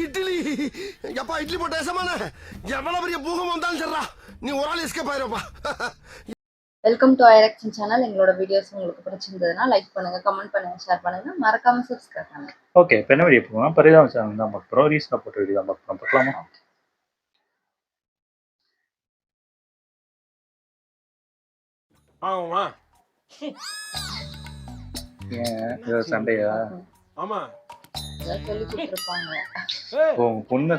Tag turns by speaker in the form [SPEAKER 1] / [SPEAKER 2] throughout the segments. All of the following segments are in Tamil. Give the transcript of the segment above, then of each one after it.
[SPEAKER 1] இட்லி எப்பா இட்லி போட்ட ஏசமான எவ்வளவு பெரிய பூகம் வந்தாலும் சரிடா நீ ஒரு ஆள் எஸ்கேப் ஆயிருப்பா.
[SPEAKER 2] வெல்கம் டு ஐரக்ஷன் சேனல். எங்களோட வீடியோஸ் உங்களுக்கு பிடிச்சிருந்ததுன்னா லைக் பண்ணுங்க, கமெண்ட் பண்ணுங்க, ஷேர் பண்ணுங்க, மறக்காம சப்ஸ்கிரைப் பண்ணுங்க.
[SPEAKER 3] ஓகே, இப்போ என்ன வீடியோ போகலாம்? பரிதாபம் சேனல் தான் பார்க்க போகிறோம். ரீசனாக போட்ட வீடியோ தான் பார்க்கலாம். பார்க்கலாமா?
[SPEAKER 4] ஆமாமா.
[SPEAKER 3] ஏன் ஏதோ சண்டையா?
[SPEAKER 4] ஆமா.
[SPEAKER 2] சொல்லி கொடுத்துருப்பாங்க.
[SPEAKER 3] பொண்ணு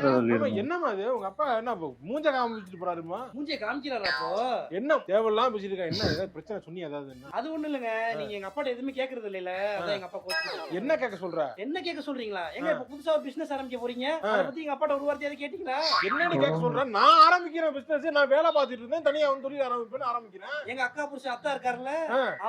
[SPEAKER 4] என்னமா அது உங்க அப்பா என்ன மூஞ்ச காமிச்சிட்டு போறாருமா?
[SPEAKER 5] மூஞ்சிய காமிக்கிறாரா? அப்போ
[SPEAKER 4] என்ன தேவையில்லாம் பேசிட்டு இருக்கா? என்ன ஏதாவது பிரச்சனை சொன்னி ஏதாவது?
[SPEAKER 5] அது ஒண்ணு இல்லங்க, நீங்க எங்க அப்பாட்ட எதுவுமே கேக்குறது இல்ல. அதான் எங்க அப்பா கோச்சிட்டு.
[SPEAKER 4] என்ன கேட்க சொல்ற?
[SPEAKER 5] என்ன கேட்க சொல்றீங்களா? எங்க இப்ப புதுசா ஒரு பிசினஸ் ஆரம்பிக்க போறீங்க, அத பத்தி எங்க அப்பாட்ட ஒரு வார்த்தையாவது கேட்டீங்களா?
[SPEAKER 4] என்னன்னு கேட்க சொல்ற? நான் ஆரம்பிக்கிறேன் பிசினஸ், நான் வேலை பார்த்துட்டு இருந்தேன், தனியா வந்து தொழில் ஆரம்பிக்கிறேன்.
[SPEAKER 5] எங்க அக்கா புருஷன் அத்தா இருக்காருல்ல,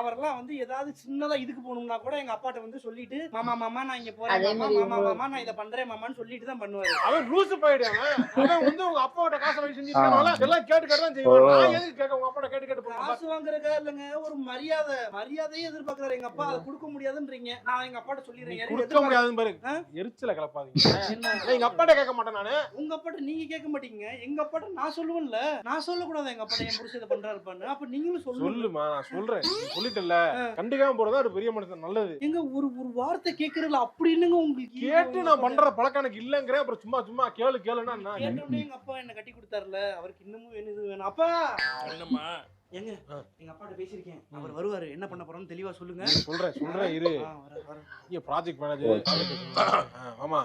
[SPEAKER 5] அவரெல்லாம் வந்து ஏதாவது சின்னதா இதுக்கு போகணும்னா கூட எங்க அப்பாட்ட வந்து சொல்லிட்டு மாமா மாமா நான் இங்க போறேன், மாமா மாமா நான் இத பண்றேன் மாமான்னு சொல்லிட்டு தான் பண்ணுவாரு.
[SPEAKER 4] அவன் லூசு போயிடுவான். அவன் வந்து உங்க அப்பாவோட காசை வாங்கி செஞ்சிருக்கானால எல்லாம் கேட்டு தான் செய்வான். நான் எதுக்கு கேட்க? உங்க அப்பாட்ட கேட்டு போறேன்.
[SPEAKER 5] காசு வாங்குறதா இல்லங்க, ஒரு மரியாதையை எதிர்பார்க்கறாரு எங்க அப்பா. அதை கொடுக்க முடியாதுன்றீங்க. நான் எங்க அப்பாட்ட சொல்லிறேன்.
[SPEAKER 4] கொடுக்க முடியாதுன்னு பாருங்க. எரிச்சல கலப்பாதீங்க. எங்க அப்பாட்ட கேட்க மாட்டேன் நானு.
[SPEAKER 5] உங்க அப்பாட்ட நீங்க கேட்க மாட்டீங்க, எங்க அப்பாட்ட நான் சொல்லுவேன்ல. நான் சொல்லக்கூடாது எங்க அப்பாட்ட என் புருஷன் இத பண்றாரு பண்ணு. அப்ப நீங்களும் சொல்லுமா?
[SPEAKER 4] நான் சொல்றேன். சொல்லிட்டல கண்டிக்காம போறதா ஒரு பெரிய மனுஷன் நல்லது.
[SPEAKER 5] எங்க ஒரு வார்த்தை கேக்குறல அப்படி என்னங்க உங்களுக்கு
[SPEAKER 4] கேட்டு நான் பண்ற பழக்கம் எனக்கு இல்லங்கறே. அப்புறம் சும்மா கேளுன்னா நான்
[SPEAKER 5] கேட்டோனே எங்க அப்பா என்ன கட்டி கொடுத்தாருல, அவருக்கு இன்னமும் வேணுது வேணும். அப்பா என்னம்மா? எங்க எங்க அப்பாட்ட பேசிருக்கேன், அவர் வருவாரு. என்ன பண்ண போறோம்னு தெளிவா சொல்லுங்க.
[SPEAKER 4] சொல்றேன் இரு. இங்க ப்ராஜெக்ட் மேனேஜர். ஆமா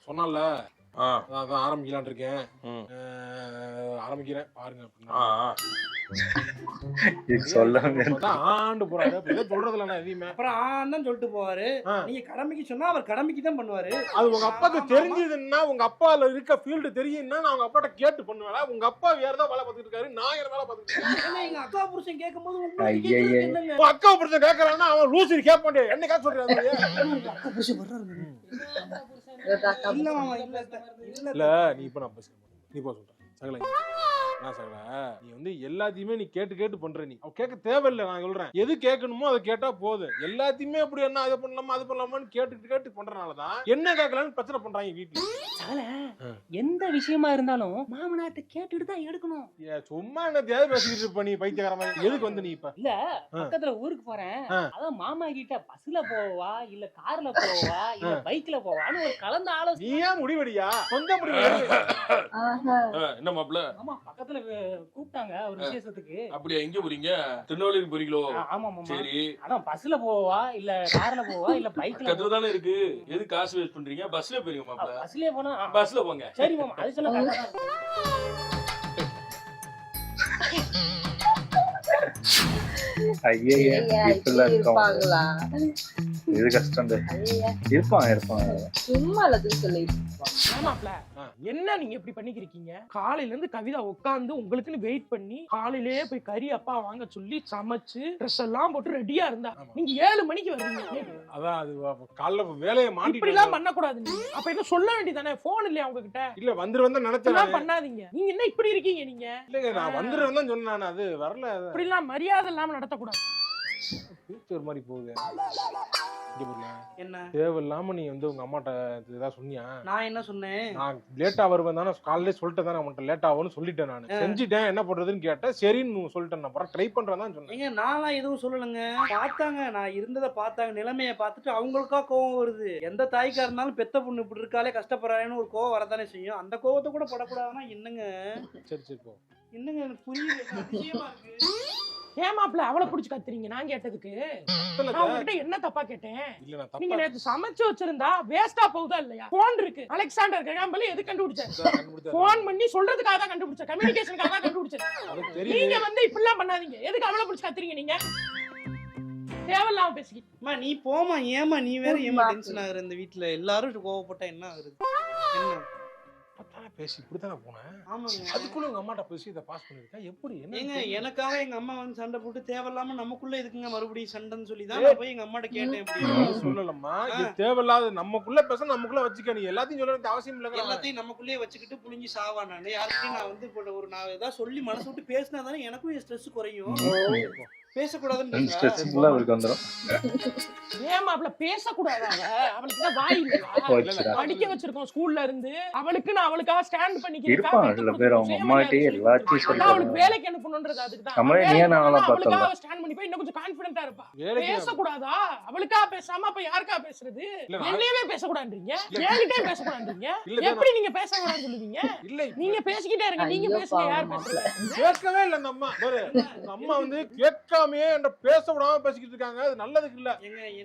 [SPEAKER 4] சொன்னால அதான் ஆரம்பிக்கலான் இருக்கேன். ஆரம்பிக்கிறேன் பாருங்க அப்படின்னா ஆண்டு போறாரு. சொல்றதுல நான் எதையுமே
[SPEAKER 5] அப்புறம் தான் சொல்லிட்டு போவாரு. நீங்க கடமைக்கு சொன்னா அவர் கடமைக்கு தான் பண்ணுவாரு.
[SPEAKER 4] அது உங்க அப்பாக்கு தெரிஞ்சதுன்னா, உங்க அப்பால இருக்க ஃபீல்டு தெரியும்னா நான் உங்க அப்பாட்ட கேட்டு பண்ணுவேன். உங்க அப்பா வேற ஏதாவது வேலை பார்த்துட்டு இருக்காரு, நான் என்ன வேலை பார்த்துட்டு இருக்கேன்.
[SPEAKER 5] எங்க அக்கா புருஷன் கேட்கும்போது
[SPEAKER 4] உங்க அக்கா புருஷன் கேட்கறான்னா அவன் லூசி கேட்க மாட்டேன். என்ன கேட்க சொல்றாரு?
[SPEAKER 5] அக்கா புருஷன் வர்றாரு.
[SPEAKER 4] இல்ல நீ இப்ப நான் பேசுறேன். நீ போ சொல்றேன் சகல. நீ வந்து எல்லாத்தையுமே நீ கேட்டு பண்ற. நீ கேட்க தேவையில்லை. நான் சொல்றேன் எது கேட்கணுமோ அதை கேட்டா போதும். எல்லாத்தையுமே அப்படி என்ன அதை பண்ணலாமா அது பண்ணலாமான்னு கேட்டு பண்றதுனாலதான் என்ன கேட்கலான்னு பிரச்சனை பண்றாங்க வீட்டுல.
[SPEAKER 6] எந்த விஷயமா இருந்தாலும் மாமனார்ட்ட கேட்டுட்டு தான் எடுக்கணும்.
[SPEAKER 4] சும்மா என்ன தேவை பேசிட்டு இருப்ப நீ பைத்தியக்கார மாதிரி. எதுக்கு வந்து நீ இப்ப?
[SPEAKER 6] இல்ல பக்கத்துல ஊருக்கு போறேன், அதான் மாமா கிட்ட பஸ்ல போவா இல்ல கார்ல போவா இல்ல பைக்ல போவான்னு ஒரு கலந்த ஆலோசனை.
[SPEAKER 4] நீ ஏன் முடிவெடியா? சொந்த முடிவு.
[SPEAKER 7] என்ன மாப்ள?
[SPEAKER 6] ஆமா, பக்கத்துல கூப்பிட்டாங்க ஒரு விசேஷத்துக்கு.
[SPEAKER 7] அப்படியே எங்க போறீங்க? திருநெல்வேலிக்கு போறீங்களோ?
[SPEAKER 6] ஆமா மாமா.
[SPEAKER 7] சரி,
[SPEAKER 6] அதான் பஸ்ல போவா இல்ல கார்ல போவா இல்ல பைக்ல?
[SPEAKER 7] பக்கத்துல தானே இருக்கு, எது காசு வேஸ்ட் பண்றீங்க? பஸ்ல போறீங்க மாப்ள.
[SPEAKER 6] பஸ்லயே போனா?
[SPEAKER 7] பஸ்ல போங்க.
[SPEAKER 6] சரி மாமா, அது சொன்னா கரெக்ட்டா தான்.
[SPEAKER 2] இருப்பாங்களா?
[SPEAKER 3] இது கஷ்டம். இருப்பாங்க
[SPEAKER 2] சும்மா சொல்லி.
[SPEAKER 6] என்ன நீங்க இப்படி பண்ணிக்கிறீங்க? காலையில இருந்து கவிதா உட்கார்ந்து உங்களுக்குன்னு வெயிட் பண்ணி காலையிலேயே போய் கறி அப்பா வாங்க சொல்லி சமைச்சு ட்ரெஸ் எல்லாம் போட்டு ரெடியா இருந்தா நீங்க 7 மணிக்கு வருவீங்க.
[SPEAKER 4] அதான் அது காலைல வேலையை மாட்டி
[SPEAKER 6] இப்படி எல்லாம் பண்ண கூடாது. நீங்க அப்ப என்ன சொல்ல வேண்டியதானே? போன் இல்லையா உங்ககிட்ட?
[SPEAKER 4] இல்ல வந்துருவா நினைச்சேன்.
[SPEAKER 6] பண்ணாதீங்க. நீங்க என்ன இப்படி இருக்கீங்க? நீங்க
[SPEAKER 4] இல்லங்க நான் வந்துருவேன் தான் சொன்னேன். அது வரல.
[SPEAKER 6] இப்படி எல்லாம் மரியாதை இல்லாம நடத்தக்கூடாது.
[SPEAKER 4] ஒரு மாதிரி போகுது.
[SPEAKER 5] என்ன
[SPEAKER 4] தேவையில்லாம நீ வந்து உங்க அம்மாட்ட ஏதாவது சொன்னியா?
[SPEAKER 5] நான் என்ன சொன்னேன்?
[SPEAKER 4] நான் லேட்டா வருவேன் தானே காலையிலே சொல்லிட்டேன் தானே. அவன்கிட்ட லேட்டா ஆகும்னு சொல்லிட்டேன். நான் செஞ்சுட்டேன், என்ன பண்றதுன்னு கேட்டேன். சரின்னு சொல்லிட்டேன். நான் ட்ரை பண்றேன் தான் சொன்னேன்.
[SPEAKER 5] ஏங்க நான்லாம் எதுவும் சொல்லலைங்க. பார்த்தாங்க, நான் இருந்ததை பார்த்தாங்க, நிலைமையை பார்த்துட்டு அவங்களுக்கா கோவம் வருது. எந்த தாய்க்கா இருந்தாலும் பெத்த பொண்ணு இப்படி இருக்காலே கஷ்டப்படுறாங்கன்னு ஒரு கோவம் வரதானே செய்யும். அந்த கோவத்தை கூட படக்கூடாதுன்னா என்னங்க?
[SPEAKER 4] சரி போ.
[SPEAKER 5] என்னங்க எனக்கு புரியல, அதிசயமா இருக்கு.
[SPEAKER 6] ஏமாப்ல அவளை புடிச்சு கத்துறீங்க? நான் கேட்டதுக்கு நான் உங்ககிட்ட என்ன தப்பா கேட்டேன்? நீங்க நேத்து சமைச்சு வச்சிருந்தா வேஸ்டா போகுதா இல்லையா? போன் இருக்கு. அலெக்சாண்டர் கிரகாம்பெல் எது கண்டுபிடிச்சாரு? போன் பண்ணி சொல்றதுக்காக தான் கண்டுபிடிச்சாரு, கம்யூனிகேஷனுக்காக தான் கண்டுபிடிச்சாரு. நீங்க வந்து இப்படி எல்லாம் பண்ணாதீங்க. எதுக்கு அவளை புடிச்சு கத்துறீங்க நீங்க? தேவையில்லாம பேசிக்கிட்டு
[SPEAKER 5] நீ போமா. ஏமா நீ வேற ஏமா டென்ஷன் ஆகுற? இந்த வீட்டுல எல்லாரும் கோவப்பட்டா என்ன ஆகுறது? என்ன
[SPEAKER 4] பேசி இப்படித்தானே போனேன்.
[SPEAKER 5] ஆமாங்க.
[SPEAKER 4] அதுக்குள்ள உங்க அம்மாட்ட பேசி இதை பாஸ் பண்ணிருக்கேன். எப்படி
[SPEAKER 5] ஏங்க எனக்காக எங்க அம்மா வந்து சண்டை போட்டு தேவையில்லாம நமக்குள்ள எதுக்குங்க மறுபடியும் சண்டைன்னு சொல்லி தான் நான் போய் எங்க அம்மாட்ட கேட்டேன். அப்படி
[SPEAKER 4] சொல்லலம்மா, இது தேவையில்லாத. நமக்குள்ள பேச நமக்குள்ள வச்சுக்க. நீ எல்லாத்தையும் சொல்ல வேண்டிய அவசியம் இல்லைங்க.
[SPEAKER 5] எல்லாத்தையும் நமக்குள்ளேயே வச்சுக்கிட்டு புளிஞ்சு சாவா. நான் யாருக்கிட்டையும் நான் வந்து நான் ஏதாவது சொல்லி மனசு விட்டு பேசினா தானே எனக்கும் ஸ்ட்ரெஸ் குறையும். பேசக்கூடாதுன்னு
[SPEAKER 3] ஸ்ட்ரெஸ்ஃபுல்லா அவருக்கு வந்துடும்.
[SPEAKER 6] ஏன் மாப்ள பேசக்கூடாது? அவளுக்கு தான் வாய் இல்லையா? படிக்க வச்சிருக்கோம் ஸ்கூல்ல இருந்து. அவளுக்காக ஸ்டாண்ட்
[SPEAKER 3] இருப்பான் சில பேர் அவங்க அம்மாட்டே எல்லாத்தையும் சொல்லி
[SPEAKER 6] அவளுக்கு வேலைக்கு அனுப்பணும்ன்றது அதுக்குதான்.
[SPEAKER 3] நம்மளே நீ நான்லாம் பார்த்தோம்ல.
[SPEAKER 6] அவளுக்காக ஸ்டாண்ட் பண்ணி போய் இன்னும் கொஞ்சம் கான்ஃபிடென்ட்டா இருப்பா. பேசக்கூடாதா? அவளுக்காக பேசாம அப்ப யாருக்கா பேசுறது? என்னையவே பேசக்கூடாதுன்றீங்க, என்கிட்டே பேசக்கூடாதுன்றீங்க. எப்படி நீங்க பேசக்கூடாதுன்னு சொல்லுவீங்க? நீங்க பேசிக்கிட்டே இருங்க, நீங்க பேசுங்க, யார் பேசுறது?
[SPEAKER 4] கேட்கவே இல்ல அந்த அம்மா. பாரு அந்த அம்மா வந்து கேட்காமயே என்ற பேச விடாம பேசிக்கிட்டு இருக்காங்க. அது நல்லதுக்கு இல்ல.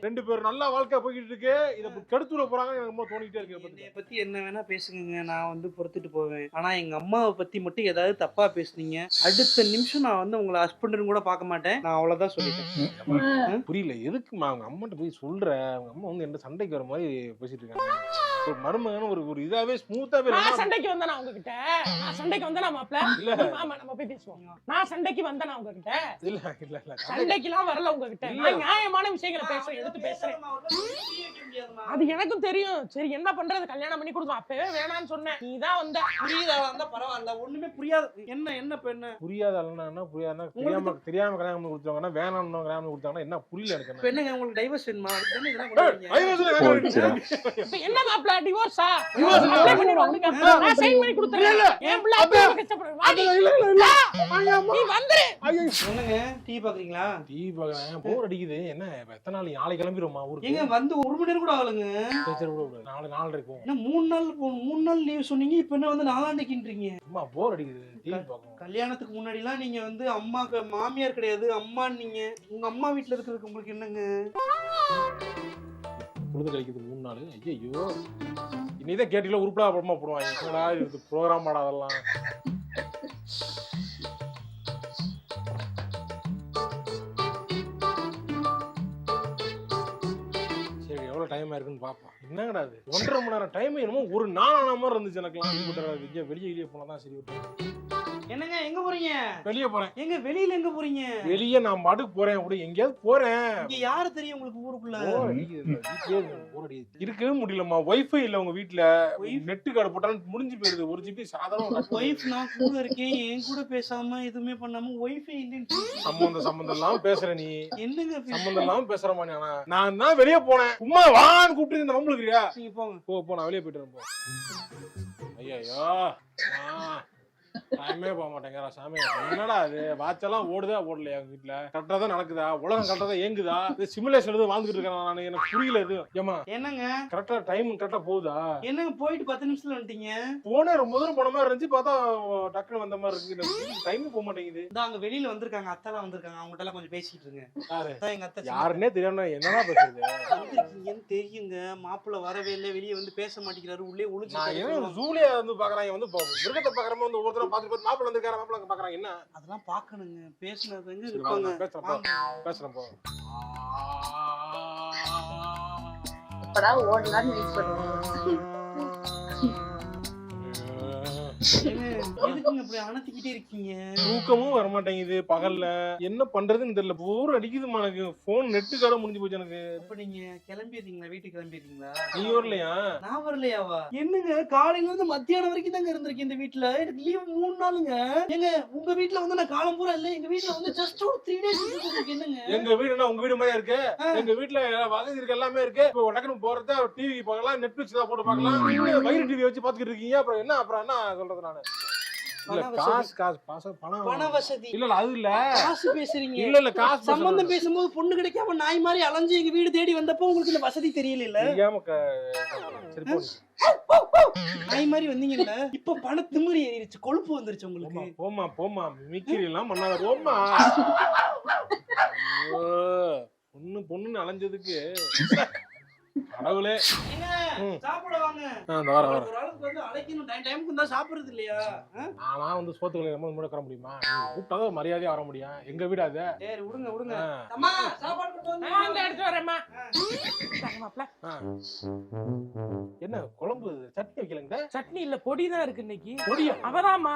[SPEAKER 4] ரெண்டு பேரும் நல்லா வாழ்க்கை போய்கிட்டு இருக்கு, இத கெடுத்துட போறாங்க. எனக்கு ரொம்ப தோணிட்டே இருக்கு.
[SPEAKER 5] என்னைய பத்தி என்ன வேணா பேசுங்க, நான் வந்து பொறுத்துட்டு போவேன். ஆனா எங்க அம்மாவை பத்தி மட்டும் ஏதாவது தப்பா பேசுனீங்க, அடுத்த நிமிஷம் நான் வந்து உங்களை ஹஸ்பண்ட்னு கூட பார்க்க மாட்டேன். நான் அவ்வளவுதான் சொல்லிட்டேன்.
[SPEAKER 4] புரியல எதுக்குமா அவங்க அம்மாட்ட போய் சொல்ற? அவங்க அம்மா வந்து என்ன சண்டைக்கு வர மாதிரி பேசிட்டு இருக்காங்க. ஒரு மருமகன் ஒரு இதாவே ஸ்மூத்தாவே.
[SPEAKER 6] நான் சண்டைக்கு வந்தேனா உங்ககிட்ட? நான் சண்டைக்கு வந்தேனா மாப்ள? இல்ல ஆமா நம்ம போய் பேசுவோம். நான் சண்டைக்கு வந்தேனா உங்ககிட்ட? இல்ல இல்ல இல்ல சண்டைக்குலாம் வரல உங்ககிட்ட. நான் நியாயமான விஷயங்களை பேசுறேன், எடுத்து பேசுறேன். அது எனக்கும் தெரியும். சரி என்ன பண்றது, கல்யாணம் பண்ணி கொடுத்தோம். அப்பவே வேணான்னு சொன்னேன், நீ தான் வந்த.
[SPEAKER 5] புரியுதா வந்தா பரவாயில்ல, ஒண்ணுமே புரியாது. என்ன பெண்ணு
[SPEAKER 4] புரியாதா? புரியாதுன்னா தெரியாம கல்யாணம் பண்ணி கொடுத்தாங்கன்னா வேணாம்னு கல்யாணம் பண்ணி கொடுத்தாங்கன்னா என்ன புரியல எனக்கு.
[SPEAKER 5] பெண்ணுங்க உங்களுக்கு டைவர்ஸ் வேணுமா?
[SPEAKER 6] என்ன மாப்ள டிவோர்ஸா? அப்ளை பண்ணிடுவாங்க. நான் சைன் பண்ணி கொடுத்துறேன். ஏன் புள்ள அப்பவே கஷ்டப்படுற? நீ வந்துரு.
[SPEAKER 5] என்னங்க டீ பாக்குறீங்களா?
[SPEAKER 4] டீ பாக்குறேன், போர் அடிக்குது. என்ன எத்தனை நாள்? நாளைக்கு கிளம்பிடுமா ஊருக்கு?
[SPEAKER 5] எங்க வந்து 1 மணி நேரம் கூட ஆகலங்க.
[SPEAKER 4] நாலு இருக்கும்.
[SPEAKER 5] என்ன 3 நாள் லீவ் சொன்னீங்க, இப்ப என்ன வந்து 4 நாளைக்குன்றீங்க?
[SPEAKER 4] அம்மா போர் அடிக்குது, டீ பாக்கணும்.
[SPEAKER 5] கல்யாணத்துக்கு முன்னாடி எல்லாம் நீங்க வந்து அம்மாக்கு மாமியார் கிடையாது, அம்மா. நீங்க உங்க அம்மா வீட்டுல இருக்கிறதுக்கு உங்களுக்கு என்னங்க
[SPEAKER 4] பொழுது கழிக்குது 3 நாள்? ஐயோ இன்னைதான் கேட்டீங்களா உருப்படா படமா போடுவாங்க. என்னடா இது ப்ரோக்ராம் ஆடா அதெல்லாம். சரி எவ்வளவு டைம் ஆயிருக்குன்னு பாப்பா. என்னங்கடா அது 1.5 மணி நேரம் டைம் என்னமோ ஒரு நாளான மாதிரி இருந்துச்சு எனக்குலாம். வெளியே போனதான் சரி.
[SPEAKER 5] என்னங்க எங்க போறீங்க?
[SPEAKER 4] வெளியே போறேன்.
[SPEAKER 5] எங்க வெளியில எங்க போறீங்க?
[SPEAKER 4] வெளியே நான் மாட்டுக்கு போறேன், அப்படி எங்கேயாவது போறேன்.
[SPEAKER 5] இங்க யாரு தெரியும் உங்களுக்கு ஊருக்குள்ள?
[SPEAKER 4] இருக்கவே முடியலம்மா, வைஃபை இல்ல உங்க வீட்டுல. நெட்டு கார்டு போட்டாலும் முடிஞ்சு போயிருது. 1 GB சாதாரண.
[SPEAKER 5] வைஃப் நான் கூட இருக்கேன், என் கூட பேசாம எதுவுமே பண்ணாம வைஃபை இல்லன்னு
[SPEAKER 4] சம்பந்தம் இல்லாம பேசுற நீ.
[SPEAKER 5] என்னங்க
[SPEAKER 4] சம்பந்தம் இல்லாம பேசுறமா? நான் தான் வெளியே போனேன், சும்மா வான்னு கூப்பிட்டு இந்த மம்பளுக்குறியா?
[SPEAKER 5] நீங்க போங்க.
[SPEAKER 4] போ நான் வெளியே போயிட்டு வரேன். ஐயோ டைமே போக மாட்டேங்கிறா சாமி. என்னடா அது வாட்செல்லாம் ஓடுதா ஓடலையா உங்க வீட்டுல? கரெக்டா தான் நடக்குதா? உலகம் கரெக்டா தான் இயங்குதா? சிமுலேஷன் எழுத வாழ்ந்துட்டு இருக்கேன் நான். எனக்கு புரியல இது. ஏமா
[SPEAKER 5] என்னங்க
[SPEAKER 4] கரெக்டா டைம் கரெக்டா போகுதா?
[SPEAKER 5] என்னங்க போயிட்டு 10 நிமிஷத்துல வந்துட்டீங்க?
[SPEAKER 4] போனே ரொம்ப தூரம் போன மாதிரி இருந்துச்சு, பார்த்தா டக்குனு வந்த மாதிரி இருக்கு. டைம் போக மாட்டேங்குது.
[SPEAKER 5] அங்க வெளியில வந்திருக்காங்க, அத்தாலாம் வந்திருக்காங்க. அவங்ககிட்ட எல்லாம் கொஞ்சம் பேசிட்டு இருங்க. எங்க அத்தை
[SPEAKER 4] யாருன்னே தெரியாம என்னடா பேசுறது?
[SPEAKER 5] வந்திருக்கீங்கன்னு தெரியுங்க. மாப்பிள்ள வரவே இல்லை, வெளியே வந்து பேச மாட்டேங்கிறாரு, உள்ளே ஒளிச்சு.
[SPEAKER 4] ஜூலியா வந்து பாக்குறாங்க, வந்து மிருகத்தை பாக்குறமா வந்து ஒவ்வொருத்தரும் பார்த்து மாப்பிள்ள வந்து மாப்பிள்ள பாக்குறாங்க. என்ன
[SPEAKER 5] அதெல்லாம் பாக்கணுங்க, பேசுனதுங்க இருப்பாங்க.
[SPEAKER 4] பேசுறேன் போ.
[SPEAKER 2] எப்படா ஓடலான்னு வெயிட் பண்ணுவோம்.
[SPEAKER 5] எதுக்குங்க இப்படி அனத்திக்கிட்டே இருக்கீங்க?
[SPEAKER 4] தூக்கமும் வர மாட்டேங்குது பகல்ல. என்ன பண்றதுன்னு தெரியல, போர் அடிக்குதுமா எனக்கு. போன் நெட்டு கார்டு முடிஞ்சு போச்சு எனக்கு.
[SPEAKER 5] இப்ப நீங்க கிளம்பிடுறீங்களா? வீட்டுக்கு கிளம்பிடுறீங்களா?
[SPEAKER 4] நீ வரலையா?
[SPEAKER 5] நான் வரலையாவா? என்னங்க காலையில இருந்து மத்தியானம் வரைக்கும் தாங்க இருந்திருக்கேன் இந்த வீட்டுல. எனக்கு லீவ் 3 நாளுங்க. எங்க உங்க வீட்டுல வந்து நான் காலம் பூரா இல்ல, எங்க வீட்டுல வந்து ஜஸ்ட் ஒரு 3 days இருக்கு. என்னங்க
[SPEAKER 4] எங்க வீடு என்ன உங்க வீடு மாதிரியா இருக்கு? எங்க வீட்டுல வசதி இருக்கு, எல்லாமே இருக்கு. இப்போ டக்குனு போறதா டிவி பார்க்கலாம், நெட்ஃபிளிக்ஸ் தான் போட்டு பார்க்கலாம். வயிறு டிவி வச்சு பாத்துக்கிட்டு இருக்கீங்க. அப்புறம் என்ன சொல்றது நானு?
[SPEAKER 5] பண வசதி
[SPEAKER 4] இல்ல அது இல்ல,
[SPEAKER 5] காசு பேசுறீங்க.
[SPEAKER 4] இல்ல காசு
[SPEAKER 5] சம்பந்தம் பேசும்போது பொண்ணு கிடைக்காம நாய் மாதிரி அலைஞ்சு எங்க வீடு தேடி வந்தப்போ உங்களுக்கு இந்த வசதி தெரியல இல்ல? நாய் மாதிரி வந்தீங்கல்ல, இப்ப பண திமிரி ஏறிடுச்சு, கொழுப்பு வந்துருச்சு உங்களுக்கு.
[SPEAKER 4] போமா மிக்கிரி எல்லாம் பண்ணாத. போமா பொண்ணு அலைஞ்சதுக்கு கடவுளே.
[SPEAKER 5] சாப்பிட வாங்க. ஒரு ஆளுக்கு வந்து அழைக்கணும், டைமுக்கு தான் சாப்பிடுறது இல்லையா?
[SPEAKER 4] நானா வந்து சோத்துக்களை நம்ம முடக்க முடியுமா? கூப்பிட்டாதான் மரியாதையா வர முடியும். எங்க வீடு அது.
[SPEAKER 5] சரி விடுங்க. அம்மா சாப்பாடு கொண்டு வந்து
[SPEAKER 6] எடுத்து வரேம்மா.
[SPEAKER 4] என்ன குழம்பு சட்னி வைக்கலங்க?
[SPEAKER 6] சட்னி இல்ல பொடி தான் இருக்கு இன்னைக்கு.
[SPEAKER 4] பொடியா?
[SPEAKER 6] அவதான்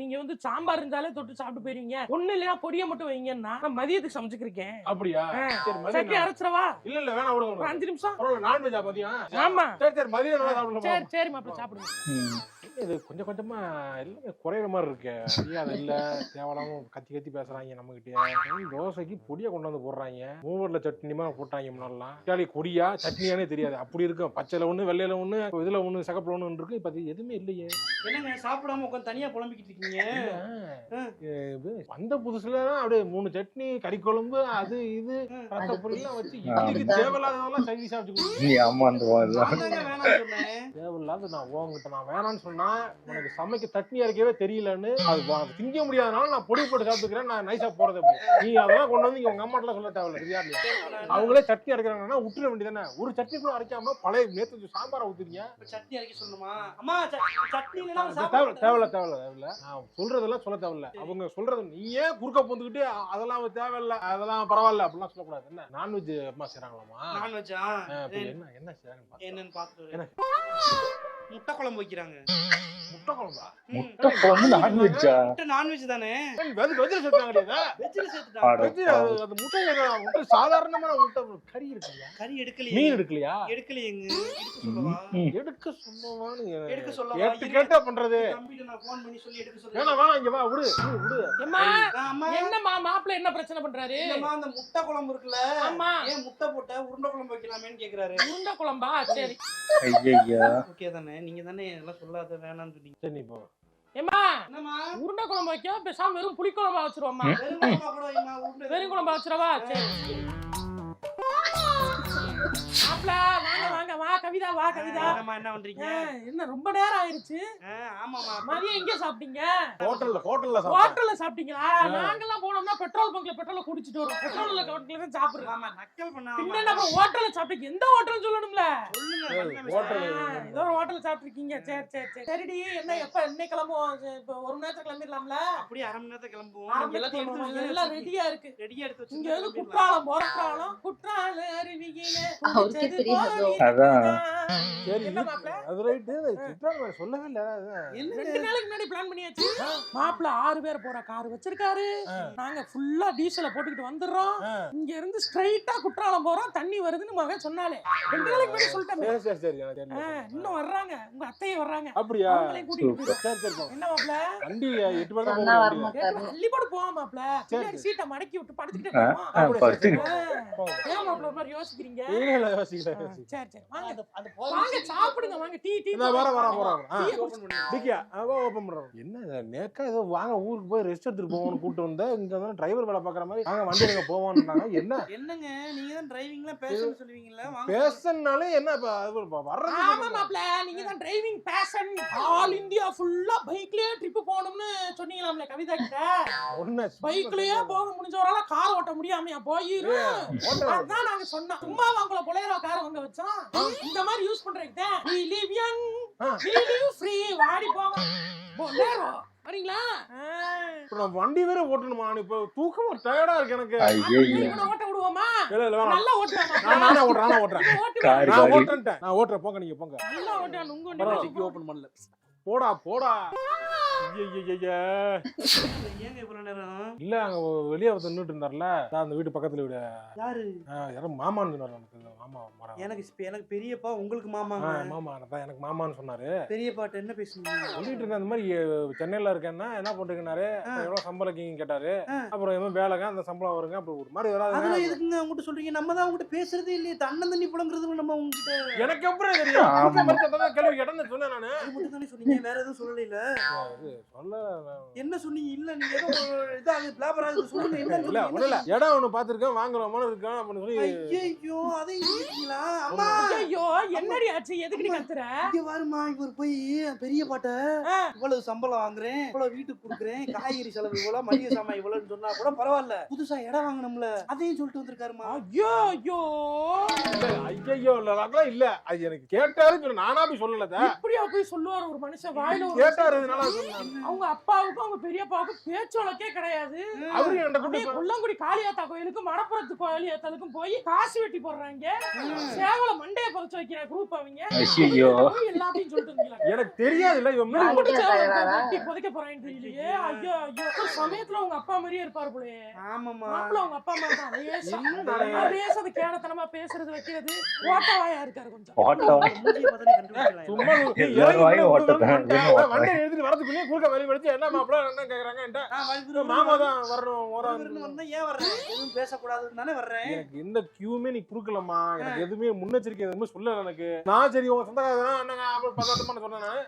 [SPEAKER 6] நீங்க வந்து சாம்பார் இருந்தாலே தொட்டு சாப்பிட்டு போயிருவீங்க. ஒண்ணு இல்லையா பொடியை மட்டும் வைங்கன்னா நான் மதியத்துக்கு சமைச்சுக்கிறேன்.
[SPEAKER 4] அப்படியா? சரி
[SPEAKER 6] சட்னி
[SPEAKER 4] மதியம்
[SPEAKER 6] அரைச்சிரவா?
[SPEAKER 4] இல்ல இல்ல வேணாம் விடுங்க.
[SPEAKER 6] ஒரு 5 நிமிஷம்.
[SPEAKER 4] பரவாயில்ல நான்வெஜ் மதியம்.
[SPEAKER 6] ஆமா
[SPEAKER 4] சரி சரி மதியம் நல்லா சாப்பிடலாம்.
[SPEAKER 6] சரி சரி மாப்பிள்ள சாப்பிடுங்க.
[SPEAKER 4] இது கொஞ்சம் கொஞ்சமா எல்லாமே குறையிற மாதிரி இருக்கு. அது இல்ல தேவலாம கத்தி கத்தி பேசுறாங்க நம்ம கிட்ட. தோசைக்கு பொடியா கொண்டு வந்து போடுறாங்க. மூவர்ல சட்னிமா போட்டாங்க முன்னாடிலாம். தக்காளி கொடியா சட்னியானே தெரியாது. அப்படி இருக்கும். பச்சையில ஒண்ணு வெள்ளையில ஒண்ணு இதுல ஒண்ணு சகப்புல ஒண்ணு இருக்கு. இப்ப அது எதுவுமே இல்லையே.
[SPEAKER 5] என்னங்க சாப்பிடாம உட்காந்து தனியா புலம்பிக்கிட்டு இருக்கீங்க?
[SPEAKER 4] வந்த புதுசுல அப்படியே 3 சட்னி கறி குழம்பு அது இது ரத்த பொரியெல்லாம் வச்சு இதுக்கு தேவையில்லாததெல்லாம் சைடிஷா வச்சு தேவையில்லாத நான் வேணான்னு சொன்னா உனக்கு சமைக்க தட்னி அரைக்கவே தெரியலன்னு அது திங்க முடியாதனால நான் பொடி போட்டு சாப்பிட்டுக்கிறேன். நான் நைஸா போறது அப்படி. நீ அதெல்லாம் கொண்டு வந்து உங்க அம்மாட்டெல்லாம் சொல்ல தேவையில்ல. அவங்களே சட்னி அரைக்கிறாங்கன்னா விட்டுற வேண்டியதானே. ஒரு சட்னி கூட அரைக்காம பழைய நேற்று சாம்பாரை ஊத்துறீங்க.
[SPEAKER 5] சட்னி அரைக்க சொல்லணுமா? அம்மா சட்னி
[SPEAKER 4] தேவையில்ல. நான் சொல்றதெல்லாம் சொல்ல தேவையில்ல. அவங்க சொல்றது நீ ஏன் குறுக்க போந்துக்கிட்டு அதெல்லாம் தேவையில்ல அதெல்லாம் பரவாயில்ல அப்படிலாம் சொல்லக்கூடாது. என்ன நான்வெஜ் அம்மா செய்றாங்களாமா?
[SPEAKER 5] நான்வெஜ்ஜா?
[SPEAKER 4] என்ன செய்றாங்க
[SPEAKER 5] என்னன்னு பாத்துட்டு முட்டை குழம்பு வைக்கிறாங்க.
[SPEAKER 4] முட்டை குழம்பா?
[SPEAKER 3] முட்டை குழம்பு நான்வெஜ்ஜா?
[SPEAKER 5] முட்டை நான்வெஜ் தானே?
[SPEAKER 4] வெஜ்ல சேர்த்தாங்க.
[SPEAKER 5] வெஜ்ல சேர்த்துட்டாங்க.
[SPEAKER 4] அது முட்டை சாதாரணமான முட்டை கறி இருக்குல்ல?
[SPEAKER 5] கறி எடுக்கலையே.
[SPEAKER 4] மீன் எடுக்கலையா?
[SPEAKER 5] எடுக்கலையேங்க. எடுக்க சொல்லவா?
[SPEAKER 4] எடுத்து கேட்டா பண்றது.
[SPEAKER 5] தம்பிட்ட நான் ஃபோன் பண்ணி சொல்லி எடுக்க சொல்றேன்.
[SPEAKER 4] வேணாம் இங்க வா விடு.
[SPEAKER 6] அம்மா என்னம்மா மாப்பிள்ள என்ன பிரச்சனை பண்றாரு?
[SPEAKER 5] அம்மா அந்த முட்டை குழம்பு இருக்குல்ல?
[SPEAKER 6] ஆமா.
[SPEAKER 5] ஏன் முட்டை போட்ட உருண்டை குழம்பு வைக்கலாமேன்னு கேக்குறாரு.
[SPEAKER 6] உருண்டை குழம்பா? சரி.
[SPEAKER 3] ஐயா
[SPEAKER 5] ஓகே தானே? நீங்க தானே எல்லாம் சொல்லாத வேணாம்னு சொன்னீங்க.
[SPEAKER 4] சரி நீ போ.
[SPEAKER 6] ஏம்மா
[SPEAKER 5] என்னம்மா?
[SPEAKER 6] உருண்டை குழம்பு வைக்க பேசாம வெறும் புளி குழம்பா வச்சிருவோம்மா.
[SPEAKER 5] வெறும் குழம்பா கூட வைமா.
[SPEAKER 6] வெறும் குழம்பா வச்சிரவா? சரி. மாப்பிள்ள வாங்க வா கவிதா வா கவிதா.
[SPEAKER 5] என்னம்மா என்ன பண்றீங்க?
[SPEAKER 6] என்ன ரொம்ப நேரம் ஆயிருச்சு?
[SPEAKER 5] ஆமாமா.
[SPEAKER 6] மதியம் எங்க சாப்பிட்டீங்க?
[SPEAKER 4] ஹோட்டல்ல
[SPEAKER 6] சாப்பிட்டீங்களா? நாங்கெல்லாம் போனோம்னா பெட்ரோல் பங்க்ல பெட்ரோல் குடிச்சிட்டு வரோம். பெட்ரோல்ல தான் சாப்பிடுறோம்.
[SPEAKER 5] ஆமா நக்கல் பண்ணாம.
[SPEAKER 6] பின்ன நம்ம ஹோட்டல்ல சாப்பிட்டீங்க. எந்த ஹோட்டல் சொல்லணும்ல?
[SPEAKER 5] சொல்லுங்க.
[SPEAKER 4] ஹோட்டல்
[SPEAKER 6] ஏதோ ஒரு ஹோட்டல்ல சாப்பிட்டுருக்கீங்க. சரி சரி சரி. சரிடி என்ன எப்ப இன்னைக்கு கிளம்புவோம்? இப்போ 1 மணி நேரத்துல கிளம்பிடலாம்ல?
[SPEAKER 5] அப்படியே 1/2 மணி நேரத்துல கிளம்புவோம்.
[SPEAKER 6] எல்லாத்தையும் எல்லாம் ரெடியா இருக்கு.
[SPEAKER 5] ரெடியா எடுத்து வச்சு.
[SPEAKER 6] இங்க வந்து குற்றாலம் போறோம். குற்றால அருவியிலே
[SPEAKER 2] அவருக்கே தெரியாதோ?
[SPEAKER 3] அதான்.
[SPEAKER 4] சரி
[SPEAKER 6] என்ன மாப்ள?
[SPEAKER 4] அது ரைட்டு. சித்ரா சொல்லவே இல்ல.
[SPEAKER 6] 2 நாளைக்கு முன்னாடி பிளான் பண்ணியாச்சு. மாப்பிள்ள 6 பேர் போற கார் வச்சிருக்காரு. நாங்க ஃபுல்லா டீசல போட்டுக்கிட்டு வந்துடுறோம். இங்க இருந்து ஸ்ட்ரைட்டா குற்றாலம் போறோம். தண்ணி வருதுன்னு மகன் சொன்னாலே 2 நாளைக்கு முன்னாடி சொல்லிட்டேன்.
[SPEAKER 4] சரி
[SPEAKER 6] இன்னும் வர்றாங்க. உங்க அத்தையே வர்றாங்க.
[SPEAKER 4] அப்படியா?
[SPEAKER 6] அவங்களையும் கூட்டிட்டு போறோம்.
[SPEAKER 4] சரி
[SPEAKER 6] என்ன மாப்பிள்ள?
[SPEAKER 4] வண்டி 8 பேர் தான்
[SPEAKER 2] சொன்னா
[SPEAKER 4] போவோம்.
[SPEAKER 2] வரமாட்டாரு.
[SPEAKER 6] அள்ளி போட்டு போவோம் மாப்பிள்ள. பின்னாடி சீட்டை மடக்கி விட்டு படுத்துக்கிட்டே போவோம்.
[SPEAKER 3] படுத்துக்கிட்டு
[SPEAKER 6] ஏன் மாப்பிள்ள ஒரு மாதிரி யோசிக்கிறீங்க?
[SPEAKER 4] இல்ல யோசிக்கல.
[SPEAKER 6] சரி சரி வாங்க சாப்பிடுங்க. வாங்க டீ
[SPEAKER 4] நான் வரேன்.
[SPEAKER 6] டீ குடிச்சு
[SPEAKER 4] டிக்கியா ஓபன் பண்றோம். என்ன நேக்கா ஏதோ வாங்க ஊருக்கு போய் ரெஸ்ட் எடுத்துட்டு போவோம்னு கூப்பிட்டு வந்தா இங்க வந்து டிரைவர் வேலை பாக்குற மாதிரி வாங்க வண்டியில போவோம்னாங்க.
[SPEAKER 5] என்னங்க நீங்க தான் டிரைவிங்லாம் பேசன்னு சொல்லுவீங்கல்ல? வாங்க.
[SPEAKER 4] பேசனாலே என்ன வர்றது?
[SPEAKER 6] ஆமா மாப்ள நீங்க தான் டிரைவிங் பேஷன். ஆல் இந்தியா ஃபுல்லா பைக்லயே ட்ரிப் போணும்னு சொன்னீங்களாம்ல கவிதா கிட்ட.
[SPEAKER 4] ஒண்ணு
[SPEAKER 6] பைக்லயே போக முடிஞ்சவரால கார் ஓட்ட முடியாமையா போயிரு. அதான் நாங்க சொன்னோம். சும்மா வாங்கல பொலேரோ கார் வாங்க வச்சோம். இந்த மாதிரி யூஸ் பண்றீங்க. we live young we live free. வாடி போங்க பொலேரோ வரீங்களா?
[SPEAKER 4] நான் வண்டி வேற ஓட்டணுமா? இப்ப தூக்கமா டயர்டா இருக்கு எனக்கு.
[SPEAKER 6] இவனை ஓட்ட விடுவோமா?
[SPEAKER 4] இல்ல வேணாம்.
[SPEAKER 6] நல்லா ஓட்டுவாமா?
[SPEAKER 4] நானே ஓட்டுறேன்.
[SPEAKER 3] கார்
[SPEAKER 4] நான் ஓட்டுறேன். நான் ஓட்டுறேன். போங்க நீங்க போங்க.
[SPEAKER 6] நல்லா ஓட்டுவான். உங்க வண்டி
[SPEAKER 5] ஓபன் பண்ணல.
[SPEAKER 4] போடா
[SPEAKER 5] ஏங்க இவ்வளவு நேரம்?
[SPEAKER 4] இல்ல அங்க வெளியே நின்னுட்டு இருந்தார்ல அந்த வீட்டு பக்கத்துல வீடு.
[SPEAKER 5] யாரு?
[SPEAKER 4] யாரோ மாமான்னு சொன்னாரு.
[SPEAKER 5] எனக்கு பெரியப்பா. உங்களுக்கு மாமாங்க?
[SPEAKER 4] மாமா எனக்கு மாமான்னு சொன்னாரு.
[SPEAKER 5] பெரியப்பாட்ட என்ன பேசுனீங்க?
[SPEAKER 4] சொல்லிட்டு இருந்தேன் அந்த மாதிரி சென்னையில இருக்கேன்னா என்ன பண்றீங்கன்னாரு. எவ்வளவு சம்பளம் கேட்டாரு. அப்புறம் எதுவும் வேலைங்க அந்த சம்பளம் வருங்க. அப்புறம் ஒரு மாதிரி வராது.
[SPEAKER 5] அதெல்லாம் எதுக்குங்க அவங்ககிட்ட சொல்றீங்க? நம்ம தான் அவங்ககிட்ட பேசுறதே இல்லையே. தண்ணன் தண்ணி புலங்குறது நம்ம உங்ககிட்ட.
[SPEAKER 4] எனக்கு எப்படி தெரியும்? கேள்வி கேட்டேன்னு சொன்னேன் நானு.
[SPEAKER 5] அது மட்டும் தானே சொன்னீங்க. வேற எதுவும் சொல்லல. என்ன சொன்னீங்க? இல்ல நீங்க ஏதோ இதாக பிளாபரா சொல்லுங்க.
[SPEAKER 4] இல்ல இடம் ஒண்ணு பாத்துருக்கேன் வாங்குறோம் இருக்கான் அப்படின்னு சொல்லி.
[SPEAKER 5] ஐயோ அதை இருக்கீங்களா? அம்மா
[SPEAKER 6] ஐயோ என்னடி ஆச்சு? எதுக்கு கத்துற?
[SPEAKER 5] இங்க பாருமா. இவர் போய் பெரிய பாட்ட இவ்வளவு சம்பளம் வாங்குறேன், இவ்வளவு வீட்டுக்கு கொடுக்குறேன், காய்கறி செலவு இவ்வளவு, மளிகை சாமான் இவ்வளவுன்னு சொன்னா கூட பரவாயில்ல. புதுசா இடம் வாங்கணும்ல, அதையும் சொல்லிட்டு வந்திருக்காருமா.
[SPEAKER 6] ஐயோ
[SPEAKER 4] ஐயோ இல்ல அதெல்லாம் இல்ல. அது எனக்கு கேட்டாருன்னு சொல்லு. நானா போய் சொல்லல.
[SPEAKER 6] இப்படியா போய் சொல்லுவாரு ஒரு மனுஷன் வாயில ஒரு
[SPEAKER 4] கேட்டாருனால சொன்னேன்.
[SPEAKER 6] அவங்க அப்பாவுக்கும் அவங்க பெரியப்பாவுக்கும் பேச்சோலக்கே கிடையாது.
[SPEAKER 4] அவரு என்கிட்ட கூட்டி
[SPEAKER 6] கொல்லங்குடி காளியாத்தா கோயிலுக்கும் மடப்புறத்து காளியாத்தாலுக்கும் போய் காசு வெட்டி போடுறாங்க. சேவல மண்டைய பறிச்சு வைக்கிற குரூப் அவங்க.
[SPEAKER 3] ஐயோ
[SPEAKER 6] எல்லாத்தையும் சொல்லிட்டு
[SPEAKER 4] எனக்கு தெரியாதுல்ல. இவன்
[SPEAKER 6] வெட்டி புதைக்க போறான்னு தெரியலையே. ஐயோ ஐயோ சமயத்துல உங்க அப்பா மாதிரியே இருப்பாரு போலே.
[SPEAKER 5] ஆமாமா
[SPEAKER 6] உங்க அப்பா மாதிரி தான். பேசுறது கேடத்தனமா பேசுறது வைக்கிறது ஓட்டவாயா இருக்காரு கொஞ்சம்.
[SPEAKER 4] சும்மா
[SPEAKER 3] எல்லாரும் வாயும் ஓட்டத்தான்.
[SPEAKER 4] வண்டி எழுதிட்டு வரதுக்குள்ளே குறுக்க வழி படிச்சு என்ன மாப்பிள்ள என்ன கேக்குறாங்க. மாமா தான் வரணும்.
[SPEAKER 5] ஏன் வர்றேன்? எதுவும் பேசக்கூடாதுன்னு தானே வர்றேன்.
[SPEAKER 4] எனக்கு எந்த கியூமே நீ குடுக்கலமா. எனக்கு எதுவுமே முன்னெச்சரிக்கை எதுவுமே சொல்லல எனக்கு. நான் சரி உங்க சொந்தக்காரங்க என்னங்க அப்புறம் பதட்டமா சொன்னேன்.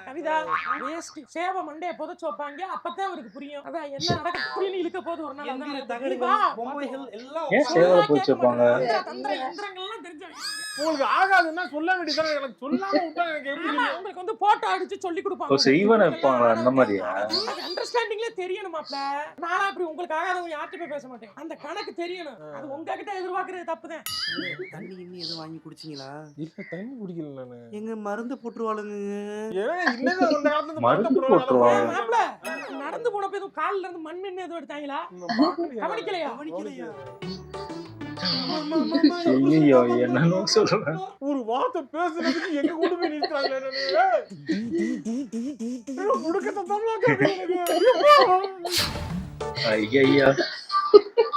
[SPEAKER 6] கவிதா வேஸ்ட் சேவ மண்டைய புதைச்சு வைப்பாங்க. அப்பதான் அவருக்கு புரியும். அதான் என்ன நடக்க புரியல இழுக்க போது ஒரு நாள்
[SPEAKER 5] எந்திர தகடுகள் பொம்மைகள் எல்லாம்
[SPEAKER 3] ஏன் சேவை போச்சு வைப்பாங்க?
[SPEAKER 6] தந்திர யந்திரங்கள் எல்லாம் தெரிஞ்சவங்க.
[SPEAKER 4] உங்களுக்கு ஆகாதுன்னா சொல்ல வேண்டியதானே. எனக்கு சொல்லாம விட்டா எனக்கு எப்படி
[SPEAKER 6] உங்களுக்கு வந்து போட்டோ அடிச்சு சொல்லி கொடுப்பாங்க.
[SPEAKER 3] செய்வன வைப்பாங்களா அந்த மாதிரியா?
[SPEAKER 6] அண்டர்ஸ்டாண்டிங்ல தெரியணுமாப்ல. நானா அப்படி உங்களுக்கு ஆகாதவங்க யார்கிட்ட போய் பேச மாட்டேன். அந்த கணக்கு தெரியணும். அது உங்ககிட்ட எதிர்பார்க்கறது தப்புதான்.
[SPEAKER 5] தண்ணி இன்னும் எதுவும் வாங்கி குடிச்சீங்களா?
[SPEAKER 4] இல்ல தண்ணி குடிக்கல நானு.
[SPEAKER 5] எங்க மருந்து போட்டுருவாளுங்க.
[SPEAKER 3] மருந்து போட்டுருவாங்க.
[SPEAKER 6] மாப்ள நடந்து போனப்ப எதுவும் கால்ல இருந்து மண் எதுவும் எடுத்தாங்களா? கவனிக்கலையா?
[SPEAKER 3] ஐயோ என்னன்னு சொல்றேன்.
[SPEAKER 4] ஒரு வார்த்தை பேசுறதுக்கு எங்க கொண்டு போய் நிறுத்துறாங்க.
[SPEAKER 3] ஐயா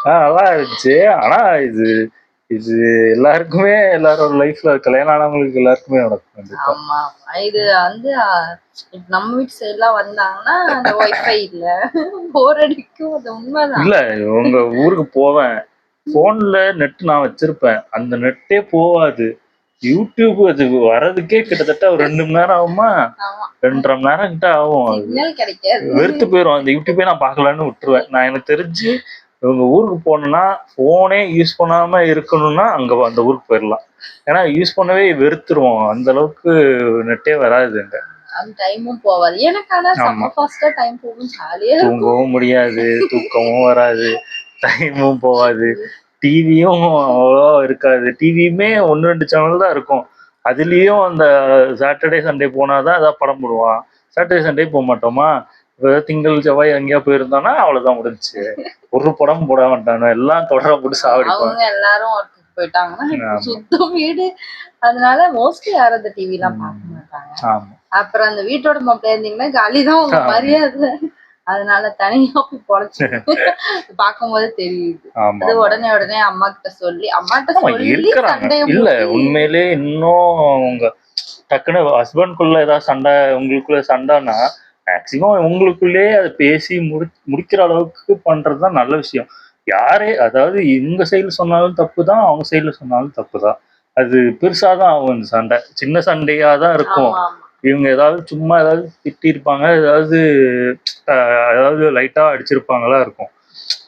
[SPEAKER 3] நல்லா இருந்துச்சு. ஆனா இது இது எல்லாருக்குமே எல்லாரோட லைஃப்ல கல்யாணம் ஆனவங்களுக்கு எல்லாருக்குமே நடக்கும்.
[SPEAKER 2] ஆமா இது வந்து நம்ம வீட்டு சைட்லாம் வந்தாங்கன்னா அந்த வைஃபை இல்ல போர் அடிக்கும். அது உண்மைதான்.
[SPEAKER 3] இல்ல உங்க ஊருக்கு போவேன், போன்ல நெட் நான் வச்சிருப்பேன், அந்த நெட்டே போவாது. யூடியூப் அது வர்றதுக்கே கிட்டத்தட்ட ஒரு 2 மணி நேரம் ஆகுமா, 2.5 மணி நேரம் கிட்ட ஆகும். வெறுத்து போயிடும். அந்த யூடியூபே நான் பார்க்கலான்னு விட்டுருவேன். நான் எனக்கு தெரிஞ்சு இவங்க ஊருக்கு போனோம்னா போனே யூஸ் பண்ணாம இருக்கணும்னா அங்க அந்த ஊருக்கு போயிடலாம். ஏன்னா யூஸ் பண்ணவே வெறுத்துருவோம். அந்த அளவுக்கு நெட்டே வராது அங்க.
[SPEAKER 2] டைமும் போவாது. எனக்கு ஆனா ஃபாஸ்டா டைம் போகும். ஜாலியா
[SPEAKER 3] தூங்கவும் முடியாது, தூக்கமும் வராது, டைமும் போவாது. டிவியும் அவ்வளோ இருக்காது. டிவியுமே 1-2 சேனல் தான் இருக்கும். அதுலேயும் அந்த சாட்டர்டே சண்டே போனாதான் அதான் படம் போடுவான். சாட்டர்டே சண்டே போக மாட்டோமா. இப்போ திங்கள் செவ்வாய் எங்கேயா போயிருந்தோம்னா அவ்வளோதான் முடிஞ்சிச்சு. ஒரு படம் போட மாட்டானோ, எல்லாம் தொடர போட்டு சாவடிப்பாங்க.
[SPEAKER 2] எல்லாரும் ஒர்க்குக்கு போயிட்டாங்கன்னா சுத்தம் வீடு. அதனால மோஸ்ட்லி யாரும் அந்த டிவி எல்லாம் பார்க்க மாட்டாங்க. அப்புறம் அந்த வீட்டோட மாப்பிள்ளை இருந்தீங்கன்னா காலிதான் உங்க மரியாதை. அதனால தனியா போய் பொழைச்சு பாக்கும்போது தெரியுது. அது உடனே அம்மா கிட்ட சொல்லி
[SPEAKER 3] இருக்கிறாங்க. இல்ல உண்மையிலே இன்னும் உங்க டக்குன்னு ஹஸ்பண்ட்குள்ள ஏதாவது சண்டை, உங்களுக்குள்ள சண்டைன்னா மேக்சிமம் உங்களுக்குள்ளே அதை பேசி முடிக்கிற அளவுக்கு பண்றதுதான் நல்ல விஷயம். யாரே அதாவது இவங்க சைடுல சொன்னாலும் தப்பு தான், அவங்க சைடுல சொன்னாலும் தப்பு தான். அது பெருசாதான் ஆகும். இந்த சண்டை சின்ன சண்டையாதான் இருக்கும். இவங்க ஏதாவது சும்மா ஏதாவது திட்டிருப்பாங்க, ஏதாவது லைட்டா அடிச்சிருப்பாங்களா இருக்கும்.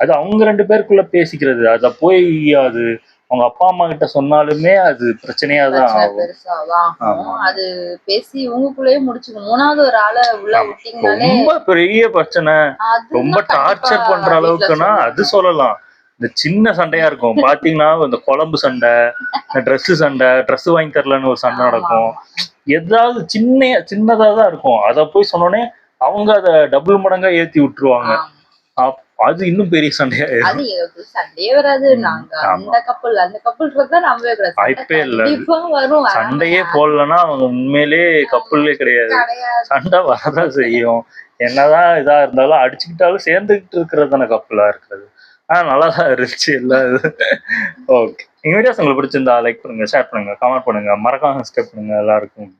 [SPEAKER 3] அது அவங்க 2 பேருக்குள்ள பேசிக்கிறது. அத போய் அது அவங்க அப்பா அம்மா கிட்ட சொன்னாலுமே அது பிரச்சனையாதான் ஆகும்.
[SPEAKER 2] அது பேசி இவங்களுக்குள்ளேயே முடிச்சுக்கணும். 3வது ஒரு ஆளை உள்ள விட்டீங்கனாலே
[SPEAKER 3] ரொம்ப பெரிய பிரச்சனை. ரொம்ப டார்ச்சர் பண்ற அளவுக்குன்னா அது சொல்லலாம். இந்த சின்ன சண்டையா இருக்கும் பாத்தீங்கன்னா, இந்த குழம்பு சண்டை, ட்ரெஸ் சண்டை, ட்ரெஸ் வாங்கி தரலன்னு ஒரு சண்டை நடக்கும். ஏதாவது சின்னதா தான் இருக்கும். அத போய் சொன்னோடனே அவங்க அதை டபுள் மடங்கா ஏத்தி விட்டுருவாங்க. அது இன்னும் பெரிய சண்டையா
[SPEAKER 2] சண்டையே வராது. நாங்க அந்த கப்பல்
[SPEAKER 3] வாய்ப்பே இல்ல. சண்டையே போடலன்னா அவங்க உண்மையிலே கப்பல்லே கிடையாது. சண்டை வரதான் செய்யும். என்னதான் இதா இருந்தாலும் அடிச்சுக்கிட்டாலும் சேர்ந்துகிட்டு இருக்கிறது தானே கப்பலா இருக்கிறது. நல்லாதான் இருந்துச்சு எல்லாம். ஓகே, எங்க வீடியோஸ் உங்களுக்கு பிடிச்சிருந்தா லைக் பண்ணுங்க, ஷேர் பண்ணுங்க, கமெண்ட் பண்ணுங்க, மறக்காம சப்ஸ்கிரைப் பண்ணுங்க. எல்லாருக்கும்